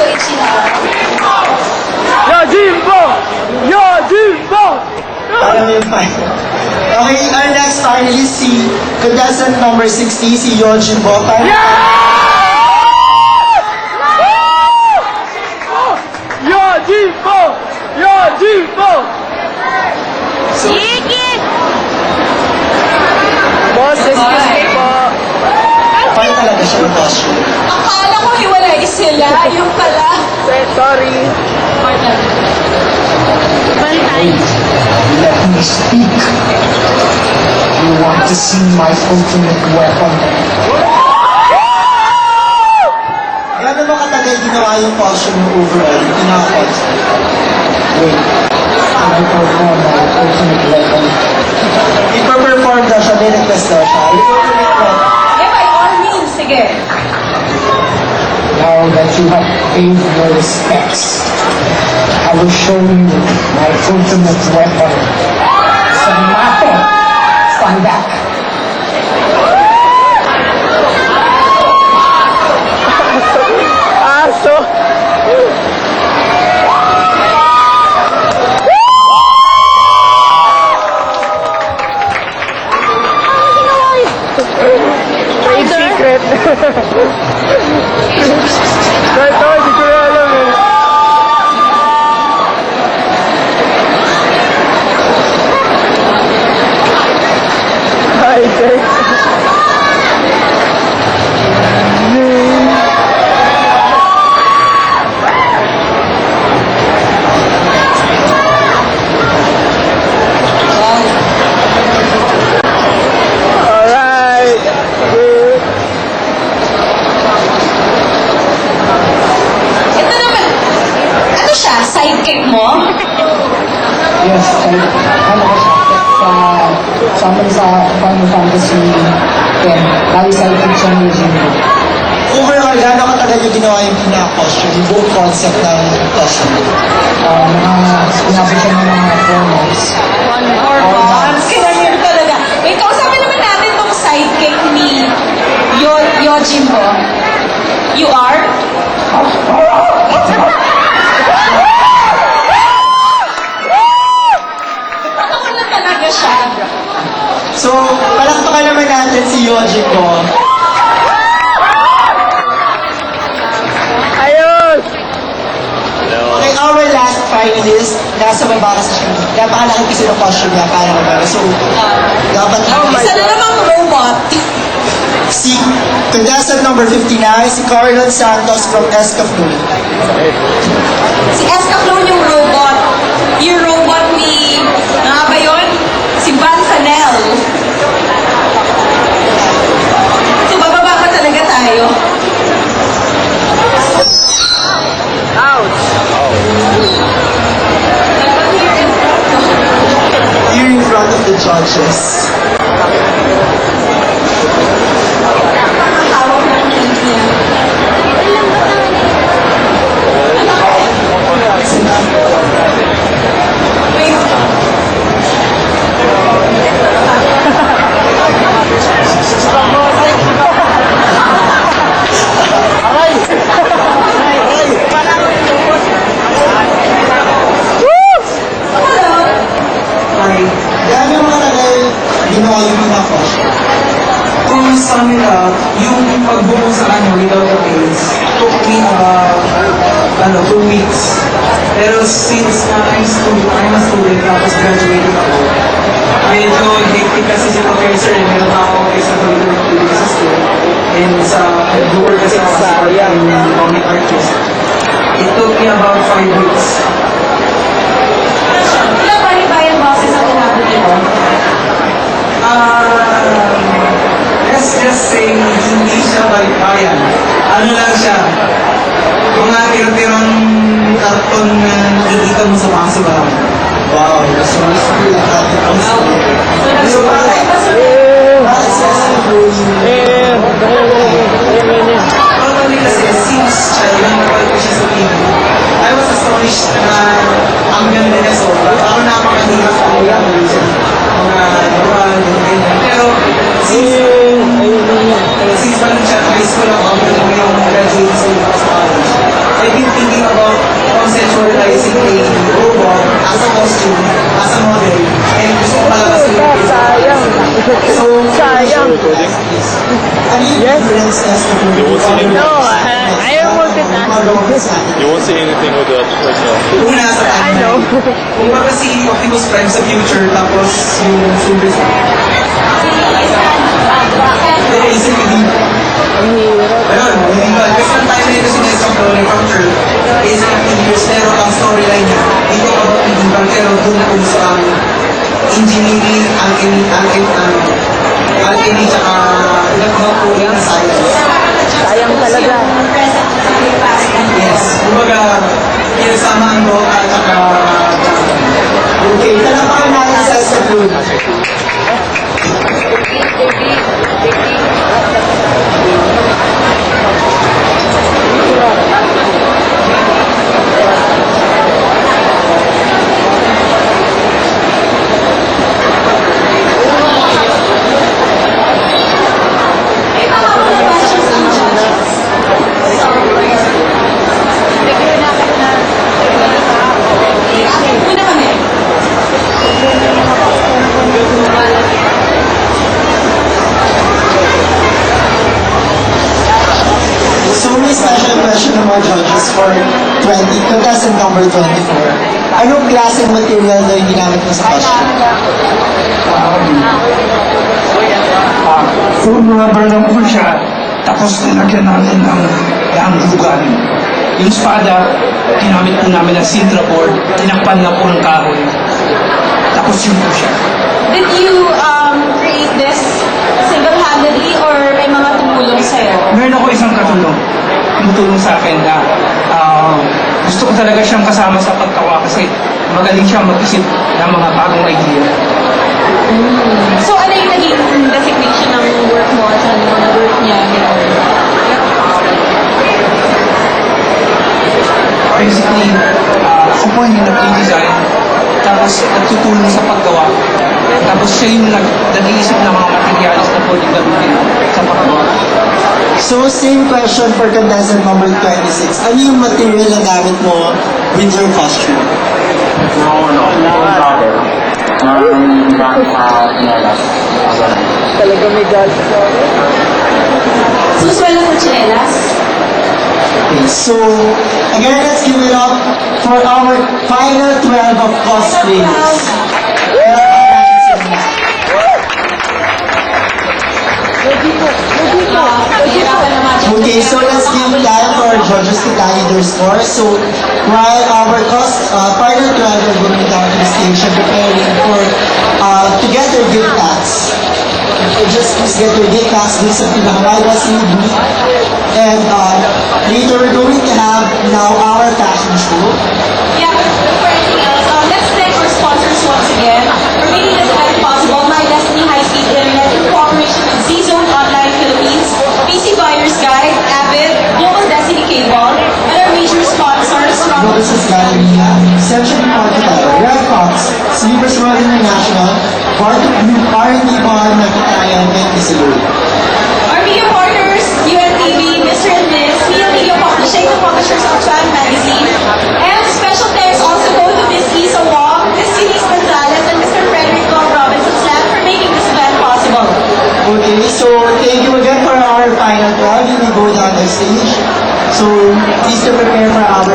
Jimbo Ichihara. Yojimbo! Yojimbo! Alam mo yung fight. Okay, our next finalist, si contestant number 60, si Yojimbo. Yojimbo! Yojimbo! Sige! Boss, excuse me po. Paano talaga siya ng costume? Akala ko hiwalay sila. Yung pala. Sorry. Bantay. Let me speak. You want to see my ultimate weapon? Gano'n ba katagal ginawa yung costume ng overall? Yung pinaka-costume? Wait. I-perform my ultimate weapon. I-perform daw siya, may request daw siya. Yung ultimate weapon. Yeah, by all means. Sige. Now that you have paid your respects, I will show you my ultimate weapon. Samato! Stand back! Aso! Trade secret! Kahit ako, hindi ko na alam eh. Hi, thanks. Alright. Good. Ito naman. Ano siya? Sidekick mo? Yes, ano ko siya? Sama sa Final Fantasy 10. Dahil sa itin siya ni Jimbo. Overall, gano'n katagal yung ginawa yung pinaka-costume, yung buong concept ng costume? Sinabi siya ng mga 4 months. 4 months. Kaya yun talaga. Wait, kausapin naman natin tong sidekick ni Yojimbo. You are? Ako na talaga siya. So, palakpakan naman natin si Yojimbo. Ayos! Okay, our last finalist, nasa baba kasi siya. Napakalaki kasi ng costume niya, para naman. So, dapat Isa na namang robot. si contestant number 59, si Carlon Santos from Escaflowne. Si Escaflowne yung robot. Yung robot ni, nga ba yun? Si Van Fanel. So, bababa pa talaga tayo. Ouch! Here in front of the judges. Hawak ng cake niya. Wait. Okay, dahil yung mga tagal ginawa yung mga costume. Kung sa kanila, yung pagbuo sa kanya without a base, took me about 2 weeks. Pero since na I'm a student, tapos graduating ako, medyo hectic kasi si professor, meron ako extra curricular sa school. And sa nag-work kasi ako sa comic artist. It took me about 5 weeks. Ilang balibayan boses ang inabot nito? Let's just say, hindi siya balikbayan. Ano lang siya, mga tira-tirang karton na nakikita mo sa paso ba lang. Wow, so mas cool ang ating costume. So, bakit? Bakit sa Escaflowne? Totally kasi, since child, nang napal ko siya sa TV, I was astonished na ang ganda niya sobra. Ako napakahirap ko lang. Mga duran, ganyan. Pero, since pa lang siya, high school ako, hanggang yung graduate sa college, I didn't understanding. You won't see anything with the original. Una sa I know. Kumbaga si Optimus Prime sa future, tapos yung Super basically, ayun, yung iba. Different timeline kasi nila sa Glory Culture. Basically, years, pero ang storyline niya, dito about medieval, pero dun kung sa engineering, alchemy, tsaka iba't ibang uri ng science. Sayang talaga. Yes, kumbaga, pinasama ang Roca at saka Okay, talapakan natin sa Saturn. May mga questions ang judges. Una kami. So may special question ng mga judges for contestant number 24. Anong klaseng material daw yung ginamit mo sa costume? Full rubber lang po siya, tapos nilagyan namin ng langgugan. Yung espada, ginamit po namin ng Sintra board, tinakpan na po ng kahoy. Tapos yun po siya. Did you create this single-handedly or may mga tumulong sa'yo? Meron ako isang katulong, tumutulong sa akin na gusto ko talaga siyang kasama sa pagtawa kasi magaling siyang mag-isip ng mga bagong idea. So ano yung naging designation ng work mo at ano yung work niya? Basically, ako po yung nag-design, tapos nagtutulong sa paggawa. Tapos siya yung nag-iisip ng mga materials na pwedeng gamitin sa paggawa. So same question for contestant number 26. Ano yung material na gamit mo with your costume? Talaga may galit sa akin. Suswela sa chinelas? Okay, so again, let's give it up for our final 12 of cosplays. Nahihirapan naman. Okay, so let's give time for our judges to tally their scores. So while our final 12 are going down to the stage and preparing to get their gift packs. Just please get your gift packs dun sa pinakawala sa booth. And later we're going to have now our fashion show. Yeah, but before anything else, let's thank our sponsors once again for making this event possible. My Destiny High Speed Internet in cooperation with Z-Zone Online Philippines, PC Buyer's Guide, Avid, Global Destiny Cable, and our major sponsors from Robinson's Galleria, Century Portugal, Red Fox, Sleepers World International, Bartok Blue, R&D Bar, Nakitayan, and Isilur. our media partners, UNTV, Mr. and Ms., Media Media Publishing, the publishers of Fan Magazine, and special thanks also go to Ms. Isa Wong, Ms. Denise Gonzalez, and Mr. Frederick Long Robinson Slam for making this event possible. Okay, so thank you again for our final 12. We will go down the stage. So please to prepare for our